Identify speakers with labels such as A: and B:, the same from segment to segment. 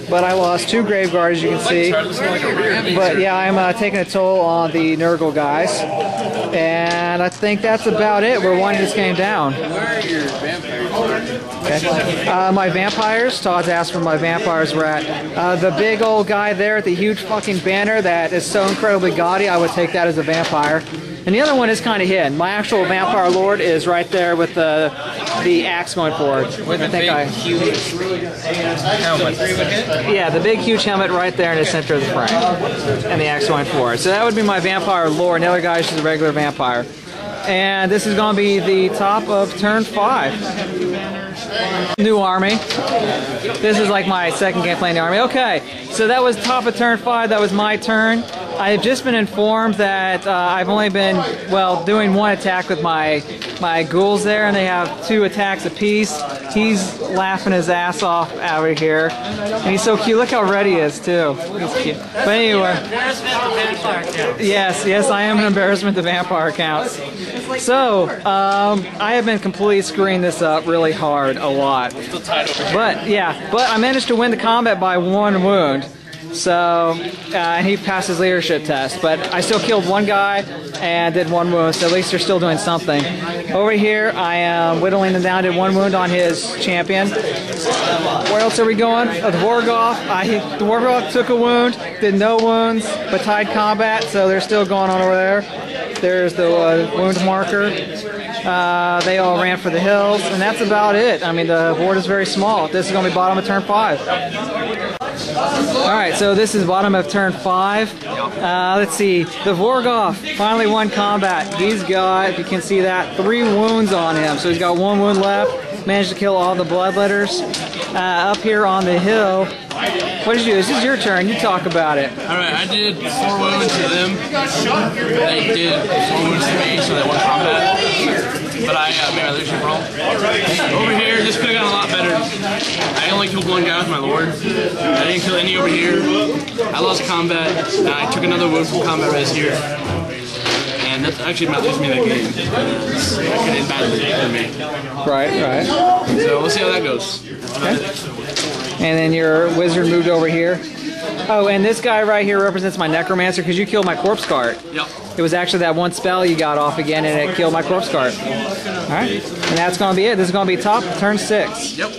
A: but I lost 2 grave guards, as you can see. But yeah, I'm taking a toll on the Nurgle guys, and I think that's about it. We're winding this game down.
B: Where are your vampires?
A: Okay. My vampires, Todd's asked where my vampires were at. The big old guy there at the huge fucking banner that is so incredibly gaudy, I would take that as a vampire. And the other one is kind of hidden. My actual vampire lord is right there with the axe going forward.
B: With the big, huge helmet.
A: Yeah, the big, huge helmet right there in the center of the frame. And the axe going forward. So that would be my vampire lord, and the other guy is just a regular vampire. And this is going to be the top of turn 5. New army. This is like my second game playing the army. Okay, so that was top of turn 5. That was my turn. I have just been informed that I've only been, well, doing 1 attack with my ghouls there, and they have 2 attacks apiece. He's laughing his ass off out of here. And he's so cute. Look how red he is, too. He's cute. But anyway. Yes, I am an embarrassment to vampire counts. So, I have been completely screwing this up really hard, a lot. But, yeah, but I managed to win the combat by 1 wound. So, and he passed his leadership test, but I still killed 1 guy and did 1 wound, so at least they're still doing something. Over here, I am whittling them down, did 1 wound on his champion. Where else are we going? The Dwargoth. The Dwargoth took a wound, did no wounds, but tied combat, so they're still going on over there. There's the wound marker. They all ran for the hills, and that's about it. I mean, the board is very small. This is going to be bottom of turn 5. Alright, so this is bottom of turn 5. Let's see. The Vorgoth finally won combat. He's got, if you can see that, 3 wounds on him. So he's got 1 wound left. Managed to kill all the bloodletters. Up here on the hill. What did you do? This is your turn. You talk about it.
B: Alright, I did 4 wounds to them. They did 4 wounds to me, so they won combat. But I made my leadership roll. Over here, this could have gone a lot better. I only killed 1 guy with my lord. I didn't kill any over here. I lost combat. I took another wound from combat right here. And that's actually might lose me that game. That could end badly for me.
A: Right.
B: So we'll see how that goes.
A: Okay. And then your wizard moved over here. Oh, and this guy right here represents my necromancer because you killed my corpse cart.
B: Yep.
A: It was actually that 1 spell you got off again, and it killed my corpse cart. All right, and that's going to be it. This is going to be top turn 6.
B: Yep.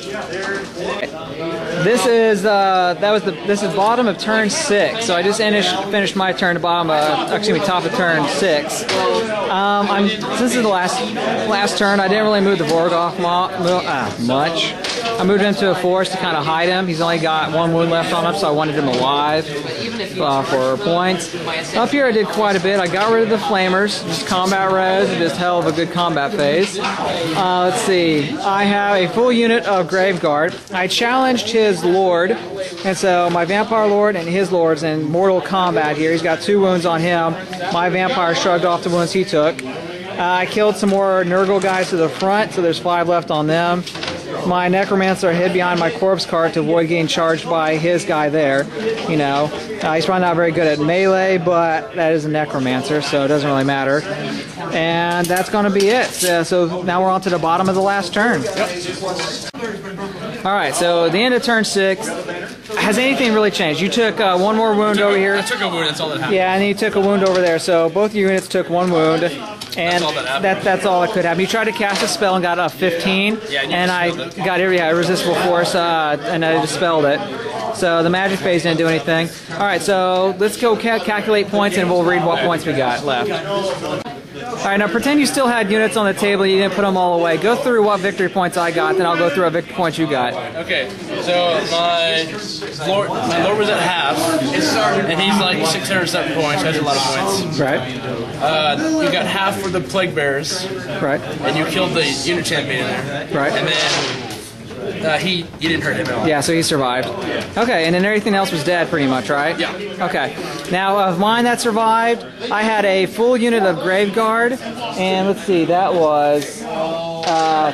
A: This is this is bottom of turn 6. So I just finished my turn to bottom. Top of turn 6. Since this is the last turn, I didn't really move the Vorgoth much. I moved him to a forest to kind of hide him. He's only got 1 wound left on him, so I wanted him alive for points. Up here I did quite a bit. I got rid of the flamers, just combat res, just hell of a good combat phase. Let's see. I have a full unit of Graveguard. I challenged his lord, and so my vampire lord and his lord's in mortal combat here. He's got 2 wounds on him. My vampire shrugged off the wounds he took. I killed some more Nurgle guys to the front, so there's 5 left on them. My necromancer hid behind my corpse cart to avoid getting charged by his guy there. You know, he's probably not very good at melee, but that is a necromancer, so it doesn't really matter. And that's going to be it. So now we're on to the bottom of the last turn. All right, so at the end of turn 6, has anything really changed? You took 1 more wound over here.
B: I took a wound, that's all that happened.
A: Yeah, and you took a wound over there, so both your units took 1 wound. And that's all that could happen. You tried to cast a spell and got a 15, and I got irresistible force, and I dispelled it. So the magic phase didn't do anything. All right, so let's go calculate points, and we'll read what points we got left. All right, now pretend you still had units on the table. You didn't put them all away. Go through what victory points I got, then I'll go through what victory points you got.
B: Okay, so my lord was at half, and he's like 607 points. That's a lot of points.
A: Right.
B: You got half for the plague bearers.
A: Right.
B: And you killed the unit champion in there.
A: Right.
B: And then you didn't hurt him at all.
A: Yeah, so he survived. Okay, and then everything else was dead pretty much, right?
B: Yeah.
A: Okay. Now, of mine that survived, I had a full unit of Graveguard, and let's see, that was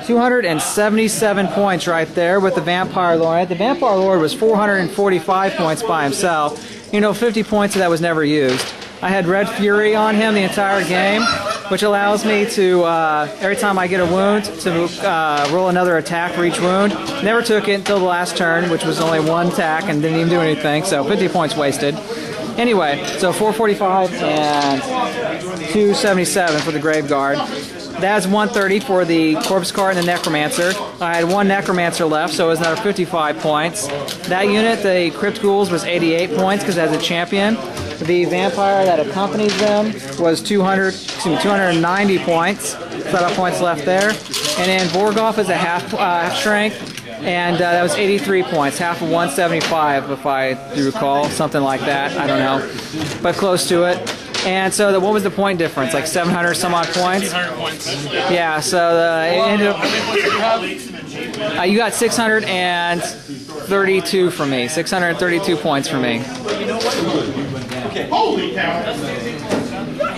A: 277 points right there with the Vampire Lord. The Vampire Lord was 445 points by himself. You know, 50 points of that was never used. I had Red Fury on him the entire game. which allows me to, every time I get a wound, to roll another attack for each wound. Never took it until the last turn, which was only one attack and didn't even do anything, so 50 points wasted. Anyway, so 445 and 277 for the Grave Guard. That's 130 for the Corpse Card and the Necromancer. I had one Necromancer left, so it was another 55 points. That unit, the Crypt Ghouls, was 88 points because it has a champion. The Vampire that accompanies them was 290 points. Setup points left there. And then Vorgoth is a half strength, and that was 83 points, half of 175 if I do recall, something like that. I don't know, but close to it. And so, what was the point difference? Like 700 some odd points?
B: 800 points.
A: Yeah, so it ended up. You got 632 from me. 632 points from me.
C: Holy cow!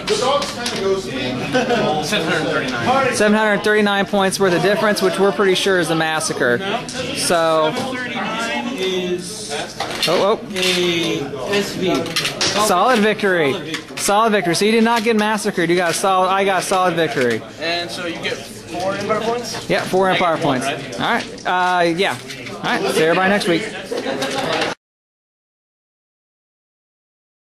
C: The dog's kind of goes
B: 739.
A: 739 points worth of difference, which we're pretty sure is a massacre. So. Oh.
D: SV.
A: Solid victory. Solid victory. So you did not get massacred. You got a solid. I got a solid victory.
B: And so you get 4 Empire points?
A: Yeah, 4 Empire points.
B: Right?
A: All right. Yeah. All right. See everybody next week.